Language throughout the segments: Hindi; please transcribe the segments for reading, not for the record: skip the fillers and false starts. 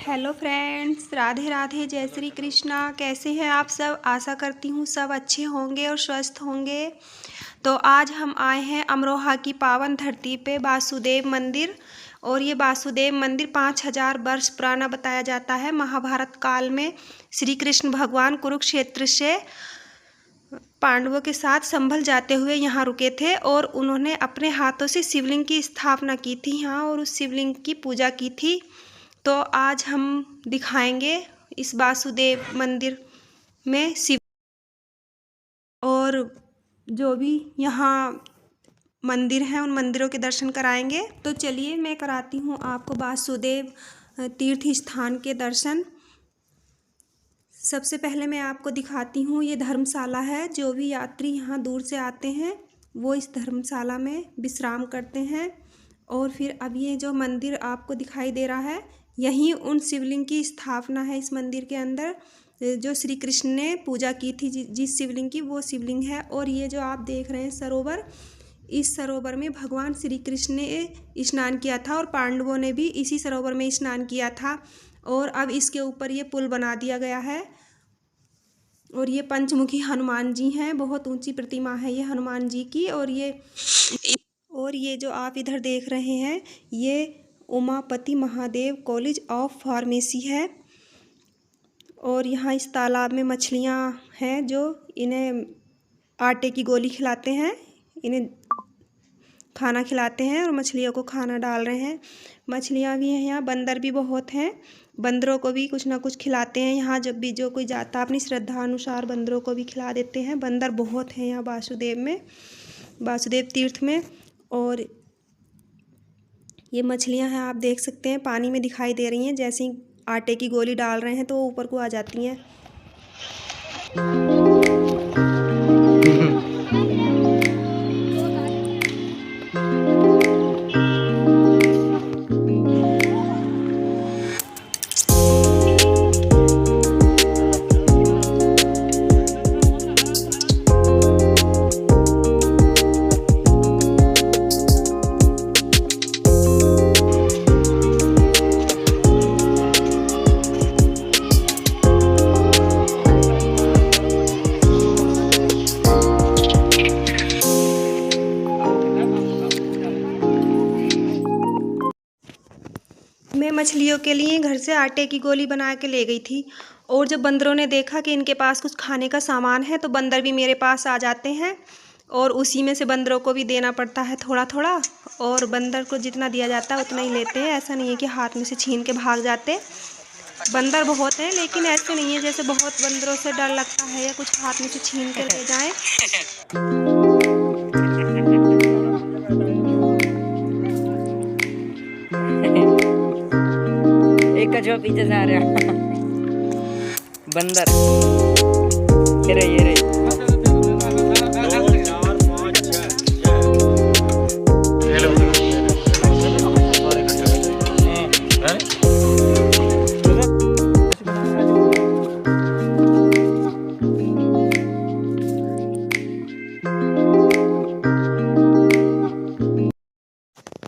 हेलो फ्रेंड्स, राधे राधे, जय श्री कृष्णा। कैसे हैं आप सब? आशा करती हूँ सब अच्छे होंगे और स्वस्थ होंगे। तो आज हम आए हैं अमरोहा की पावन धरती पे वासुदेव मंदिर। और ये वासुदेव मंदिर 5000 वर्ष पुराना बताया जाता है। महाभारत काल में श्री कृष्ण भगवान कुरुक्षेत्र से पांडवों के साथ संभल जाते हुए यहाँ रुके थे और उन्होंने अपने हाथों से शिवलिंग की स्थापना की थी यहाँ, और उस शिवलिंग की पूजा की थी। तो आज हम दिखाएंगे इस वासुदेव मंदिर में शिव और जो भी यहाँ मंदिर हैं उन मंदिरों के दर्शन कराएंगे। तो चलिए मैं कराती हूँ आपको वासुदेव तीर्थ स्थान के दर्शन। सबसे पहले मैं आपको दिखाती हूँ, ये धर्मशाला है। जो भी यात्री यहाँ दूर से आते हैं वो इस धर्मशाला में विश्राम करते हैं। और फिर अब ये जो मंदिर आपको दिखाई दे रहा है, यहीं उन शिवलिंग की स्थापना है। इस मंदिर के अंदर जो श्री कृष्ण ने पूजा की थी जिस शिवलिंग की, वो शिवलिंग है। और ये जो आप देख रहे हैं सरोवर, इस सरोवर में भगवान श्री कृष्ण ने स्नान किया था और पांडवों ने भी इसी सरोवर में स्नान किया था। और अब इसके ऊपर ये पुल बना दिया गया है। और ये पंचमुखी हनुमान जी हैं, बहुत ऊंची प्रतिमा है ये हनुमान जी की। और ये जो आप इधर देख रहे हैं, ये Umapati Mahadev college of pharmacy है। और यहाँ इस तालाब में मछलियाँ हैं जो इन्हें आटे की गोली खिलाते हैं, इन्हें खाना खिलाते हैं और मछलियों को खाना डाल रहे हैं। मछलियाँ भी हैं यहाँ, बंदर भी बहुत हैं। बंदरों को भी कुछ ना कुछ खिलाते हैं यहाँ। जब भी जो कोई जाता है अपनी श्रद्धा अनुसार बंदरों को भी खिला देते हैं। बंदर बहुत हैं यहाँ वासुदेव में, वासुदेव तीर्थ में। और ये मछलियाँ हैं, आप देख सकते हैं पानी में दिखाई दे रही हैं। जैसे ही आटे की गोली डाल रहे हैं तो वो ऊपर को आ जाती हैं। मैं मछलियों के लिए घर से आटे की गोली बना के ले गई थी। और जब बंदरों ने देखा कि इनके पास कुछ खाने का सामान है, तो बंदर भी मेरे पास आ जाते हैं और उसी में से बंदरों को भी देना पड़ता है थोड़ा थोड़ा। और बंदर को जितना दिया जाता है उतना ही लेते हैं। ऐसा नहीं है कि हाथ में से छीन के भाग जाते। बंदर बहुत हैं, लेकिन ऐसे नहीं है जैसे बहुत बंदरों से डर लगता है या कुछ हाथ में से छीन के ले जाएं। एक कछुआ पीछे से आ रहा बंदर। ये रही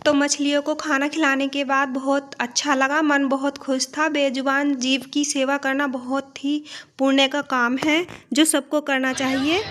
तो मछलियों को खाना खिलाने के बाद बहुत अच्छा लगा, मन बहुत खुश था। बेजुबान जीव की सेवा करना बहुत ही पुण्य का काम है जो सबको करना चाहिए।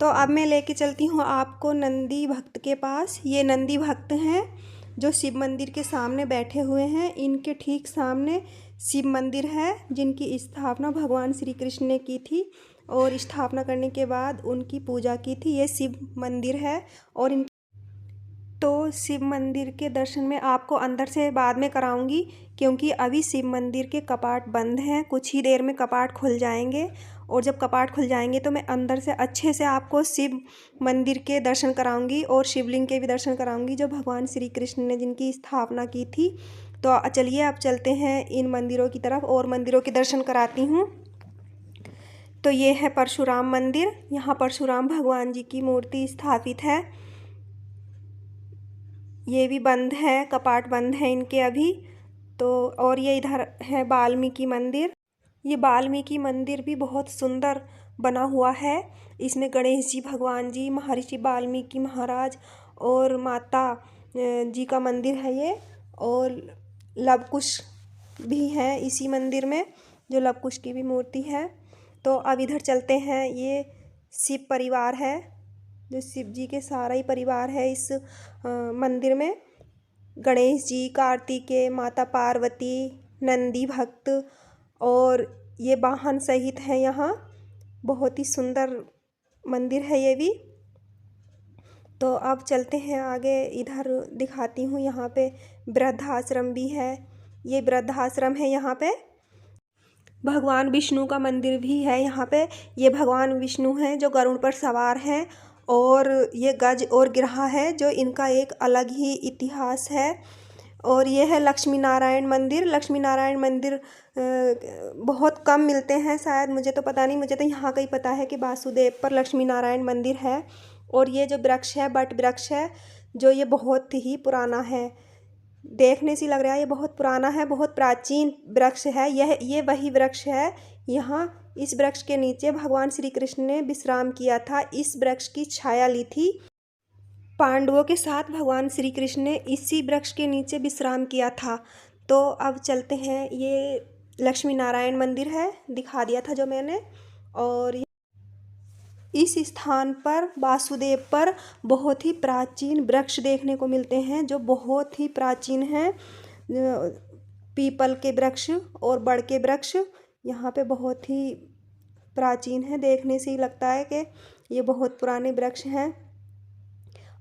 तो अब मैं लेके चलती हूँ आपको नंदी भक्त के पास। ये नंदी भक्त हैं जो शिव मंदिर के सामने बैठे हुए हैं। इनके ठीक सामने शिव मंदिर है जिनकी स्थापना भगवान श्री कृष्ण ने की थी। और स्थापना करने के बाद उनकी पूजा की थी। ये शिव मंदिर है। और इन तो शिव मंदिर के दर्शन में आपको अंदर से बाद में कराऊंगी, क्योंकि अभी शिव मंदिर के कपाट बंद हैं। कुछ ही देर में कपाट खुल जाएंगे और जब कपाट खुल जाएंगे तो मैं अंदर से अच्छे से आपको शिव मंदिर के दर्शन कराऊंगी और शिवलिंग के भी दर्शन कराऊंगी जो भगवान श्री कृष्ण ने जिनकी स्थापना की थी। तो चलिए अब चलते हैं इन मंदिरों की तरफ और मंदिरों के दर्शन कराती हूँ। तो ये है परशुराम मंदिर। यहाँ परशुराम भगवान जी की मूर्ति स्थापित है। ये भी बंद है, कपाट बंद है इनके अभी। तो और ये इधर है वाल्मीकि मंदिर। ये वाल्मीकि मंदिर भी बहुत सुंदर बना हुआ है। इसमें गणेश जी भगवान जी, महर्षि वाल्मीकि महाराज और माता जी का मंदिर है ये। और लवकुश भी है इसी मंदिर में, जो लवकुश की भी मूर्ति है। तो अब इधर चलते हैं। ये शिव परिवार है, जो शिव जी के सारा ही परिवार है इस मंदिर में। गणेश जी, कार्तिकेय, माता पार्वती, नंदी भक्त और ये वाहन सहित है यहाँ। बहुत ही सुंदर मंदिर है ये भी। तो अब चलते हैं आगे, इधर दिखाती हूँ। यहाँ पे वृद्धाश्रम भी है। ये वृद्धाश्रम है यहाँ पे। भगवान विष्णु का मंदिर भी है यहाँ पे। ये भगवान विष्णु हैं जो गरुड़ पर सवार हैं। और ये गज और गिरहा है जो इनका एक अलग ही इतिहास है। और ये है लक्ष्मी नारायण मंदिर। लक्ष्मी नारायण मंदिर बहुत कम मिलते हैं शायद, मुझे तो पता नहीं। मुझे तो यहाँ का ही पता है कि वासुदेव पर लक्ष्मी नारायण मंदिर है। और ये जो वृक्ष है, बट वृक्ष है, जो ये बहुत ही पुराना है। देखने से लग रहा है ये बहुत पुराना है, बहुत प्राचीन वृक्ष है। ये वही वृक्ष है। यहाँ इस वृक्ष के नीचे भगवान श्री कृष्ण ने विश्राम किया था। इस वृक्ष की छाया ली थी। पांडवों के साथ भगवान श्री कृष्ण ने इसी वृक्ष के नीचे विश्राम किया था। तो अब चलते हैं। ये लक्ष्मी नारायण मंदिर है, दिखा दिया था जो मैंने। और इस स्थान पर वासुदेव पर बहुत ही प्राचीन वृक्ष देखने को मिलते हैं, जो बहुत ही प्राचीन हैं। पीपल के वृक्ष और बड़ के वृक्ष यहाँ पे बहुत ही प्राचीन है। देखने से ही लगता है कि ये बहुत पुराने वृक्ष हैं।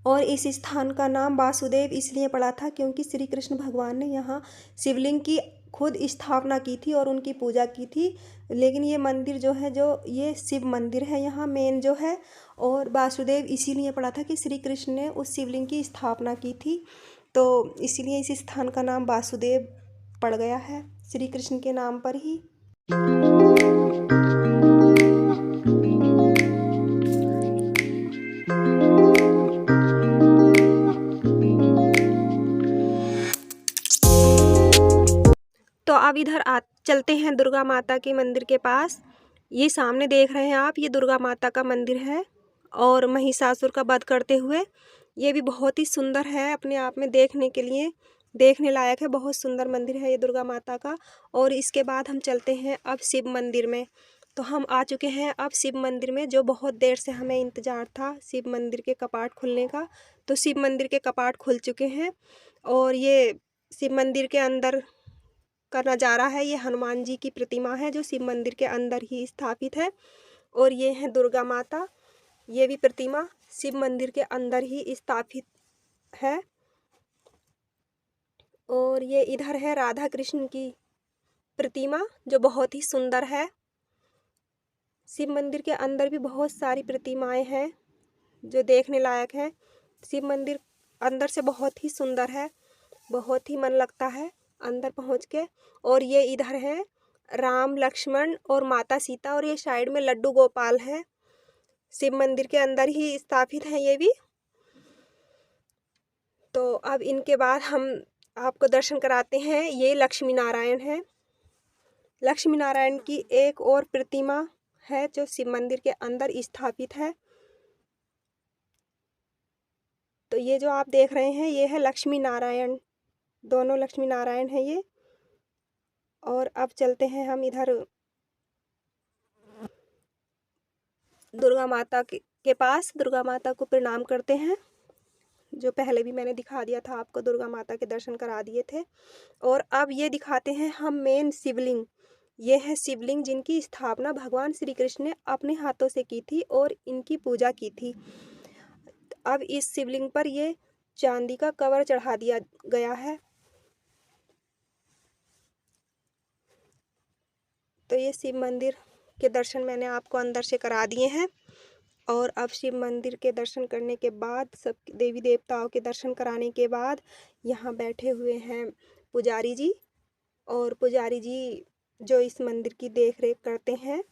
और इस स्थान का नाम वासुदेव इसलिए पड़ा था क्योंकि श्री कृष्ण भगवान ने यहाँ शिवलिंग की खुद स्थापना की थी और उनकी पूजा की थी। लेकिन ये मंदिर जो है, जो ये शिव मंदिर है यहाँ मेन जो है, और वासुदेव इसीलिए पड़ा था कि श्री कृष्ण ने उस शिवलिंग की स्थापना की थी। तो इसीलिए इस स्थान का नाम वासुदेव पड़ गया है, श्री कृष्ण के नाम पर ही। तो अब इधर चलते हैं दुर्गा माता के मंदिर के पास। ये सामने देख रहे हैं आप, ये दुर्गा माता का मंदिर है और महिषासुर का वध करते हुए। ये भी बहुत ही सुंदर है, अपने आप में देखने के लिए, देखने लायक है। बहुत सुंदर मंदिर है ये दुर्गा माता का। और इसके बाद हम चलते हैं अब शिव मंदिर में। तो हम आ चुके हैं अब शिव मंदिर में, जो बहुत देर से हमें इंतज़ार था शिव मंदिर के कपाट खुलने का। तो शिव मंदिर के कपाट खुल चुके हैं। और ये शिव मंदिर के अंदर का नज़ारा है। ये हनुमान जी की प्रतिमा है जो शिव मंदिर के अंदर ही स्थापित है। और ये है दुर्गा माता, ये भी प्रतिमा शिव मंदिर के अंदर ही स्थापित है। और ये इधर है राधा कृष्ण की प्रतिमा जो बहुत ही सुंदर है। शिव मंदिर के अंदर भी बहुत सारी प्रतिमाएं हैं जो देखने लायक है। शिव मंदिर अंदर से बहुत ही सुंदर है, बहुत ही मन लगता है अंदर पहुंच के। और ये इधर है राम, लक्ष्मण और माता सीता, और ये साइड में लड्डू गोपाल है। शिव मंदिर के अंदर ही स्थापित है ये भी। तो अब इनके बाद हम आपको दर्शन कराते हैं। ये लक्ष्मी नारायण है। लक्ष्मी नारायण की एक और प्रतिमा है जो शिव मंदिर के अंदर स्थापित है। तो ये जो आप देख रहे हैं ये है लक्ष्मी नारायण, दोनों लक्ष्मी नारायण है ये। और अब चलते हैं हम इधर दुर्गा माता के पास। दुर्गा माता को प्रणाम करते हैं, जो पहले भी मैंने दिखा दिया था आपको, दुर्गा माता के दर्शन करा दिए थे। और अब ये दिखाते हैं हम मेन शिवलिंग। ये है शिवलिंग जिनकी स्थापना भगवान श्री कृष्ण ने अपने हाथों से की थी और इनकी पूजा की थी। अब इस शिवलिंग पर ये चांदी का कवर चढ़ा दिया गया है। तो ये शिव मंदिर के दर्शन मैंने आपको अंदर से करा दिए हैं। और अब शिव मंदिर के दर्शन करने के बाद, सब देवी देवताओं के दर्शन कराने के बाद, यहाँ बैठे हुए हैं पुजारी जी। और पुजारी जी जो इस मंदिर की देख रेख करते हैं,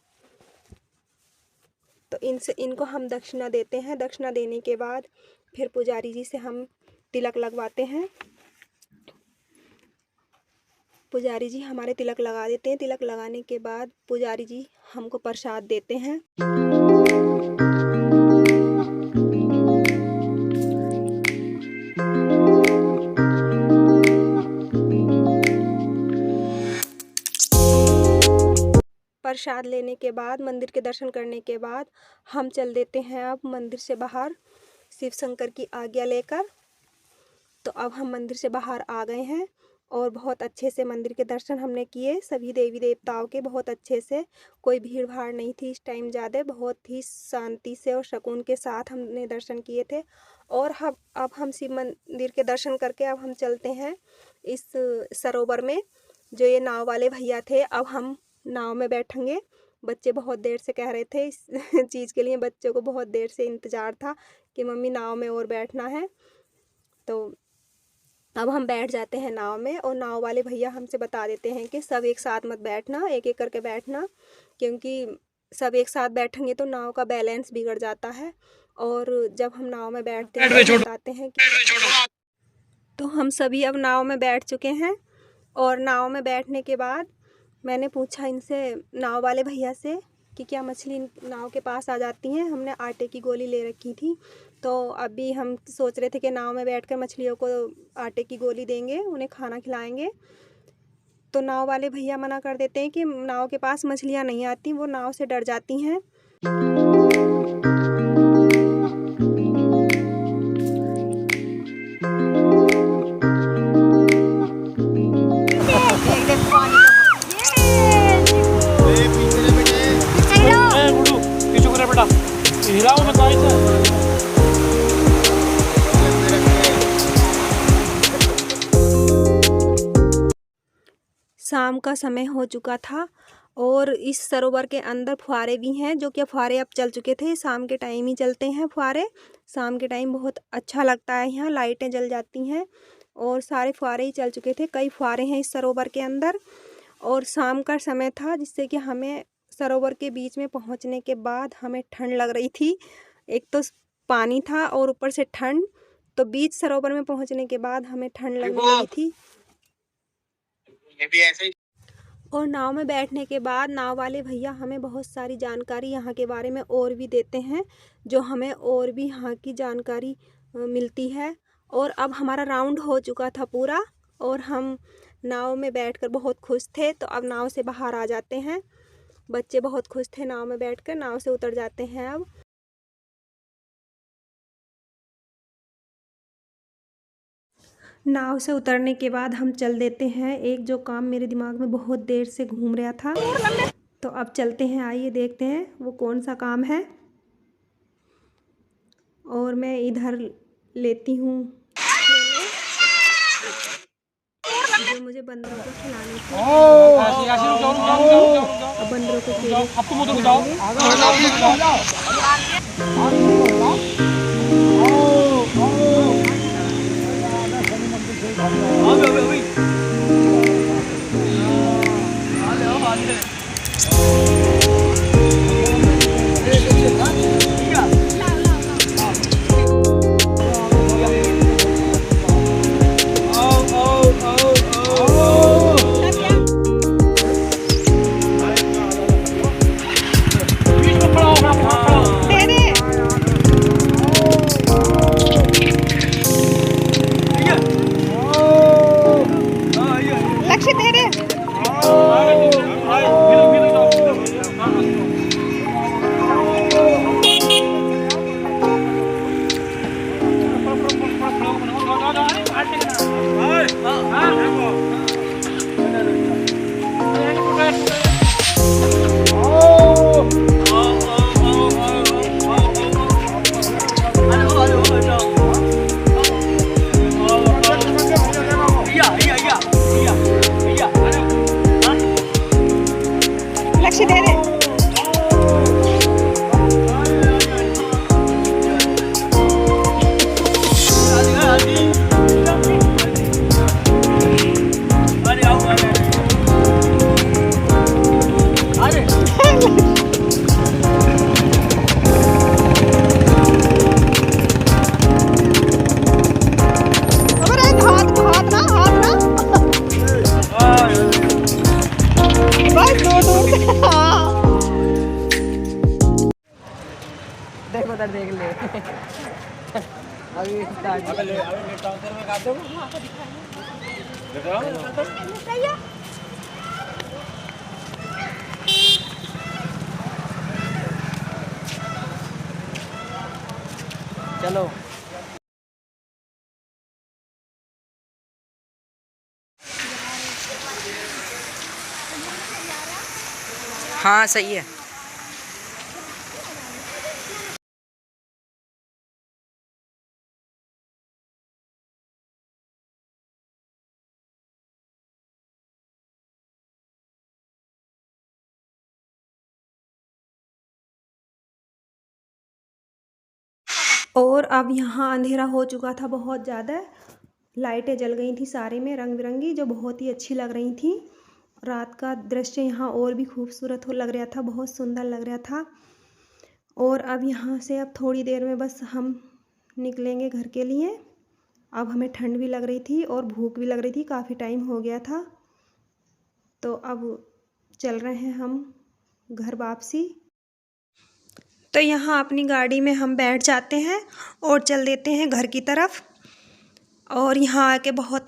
तो इनको हम दक्षिणा देते हैं। दक्षिणा देने के बाद फिर पुजारी जी से हम तिलक लगवाते हैं। पुजारी जी हमारे तिलक लगा देते हैं। तिलक लगाने के बाद पुजारी जी हमको प्रसाद देते हैं। प्रसाद लेने के बाद, मंदिर के दर्शन करने के बाद हम चल देते हैं अब मंदिर से बाहर, शिव शंकर की आज्ञा लेकर। तो अब हम मंदिर से बाहर आ गए हैं और बहुत अच्छे से मंदिर के दर्शन हमने किए, सभी देवी देवताओं के बहुत अच्छे से। कोई भीड़ भाड़ नहीं थी इस टाइम ज़्यादा, बहुत ही शांति से और सुकून के साथ हमने दर्शन किए थे। और अब हम शिव मंदिर के दर्शन करके अब हम चलते हैं इस सरोवर में। जो ये नाव वाले भैया थे, अब हम नाव में बैठेंगे। बच्चे बहुत देर से कह रहे थे इस चीज़ के लिए, बच्चों को बहुत देर से इंतज़ार था कि मम्मी नाव में और बैठना है। तो अब हम बैठ जाते हैं नाव में, और नाव वाले भैया हमसे बता देते हैं कि सब एक साथ मत बैठना, एक एक करके बैठना, क्योंकि सब एक साथ बैठेंगे तो नाव का बैलेंस बिगड़ जाता है। और जब हम नाव में बैठते हैं तो बताते हैं कि तो हम सभी अब नाव में बैठ चुके हैं। और नाव में बैठने के बाद मैंने पूछा इनसे, नाव वाले भैया से, कि क्या मछली नाव के पास आ जाती हैं। हमने आटे की गोली ले रखी थी, तो अभी हम सोच रहे थे कि नाव में बैठकर मछलियों को आटे की गोली देंगे, उन्हें खाना खिलाएंगे। तो नाव वाले भैया मना कर देते हैं कि नाव के पास मछलियाँ नहीं आती, वो नाव से डर जाती हैं। शाम का समय हो चुका था और इस सरोवर के अंदर फुहारे भी हैं, जो कि फुहारे अब चल चुके थे। शाम के टाइम ही चलते हैं फुहारे। शाम के टाइम बहुत अच्छा लगता है, यहाँ लाइटें जल जाती हैं और सारे फुहारे ही चल चुके थे। कई फुहारे हैं इस सरोवर के अंदर, और शाम का समय था, जिससे कि हमें सरोवर के बीच में पहुँचने के बाद हमें ठंड लग रही थी। एक तो पानी था और ऊपर से ठंड, तो बीच सरोवर में पहुँचने के बाद हमें ठंड लगने लगी थी। और नाव में बैठने के बाद नाव वाले भैया हमें बहुत सारी जानकारी यहाँ के बारे में और भी देते हैं, जो हमें और भी यहाँ की जानकारी मिलती है। और अब हमारा राउंड हो चुका था पूरा, और हम नाव में बैठकर बहुत खुश थे। तो अब नाव से बाहर आ जाते हैं। बच्चे बहुत खुश थे नाव में बैठकर, नाव से उतर जाते हैं अब। नाव से उतरने के बाद हम चल देते हैं एक जो काम मेरे दिमाग में बहुत देर से घूम रहा था, तो अब चलते हैं। आइए देखते हैं वो कौन सा काम है। और मैं इधर लेती हूँ जो मुझे बंदरों को खिलाने थे। अब बंदरों को लक्ष्य दे रहे। उधर देख ले। अभी स्टार्ट। चलो हाँ सही है। और अब यहाँ अंधेरा हो चुका था बहुत ज़्यादा। लाइटें जल गई थी सारे में रंग बिरंगी, जो बहुत ही अच्छी लग रही थी। रात का दृश्य यहाँ और भी खूबसूरत हो लग रहा था, बहुत सुंदर लग रहा था। और अब यहाँ से अब थोड़ी देर में बस हम निकलेंगे घर के लिए। अब हमें ठंड भी लग रही थी और भूख भी लग रही थी, काफ़ी टाइम हो गया था। तो अब चल रहे हैं हम घर वापसी। तो यहाँ अपनी गाड़ी में हम बैठ जाते हैं और चल देते हैं घर की तरफ। और यहाँ आके बहुत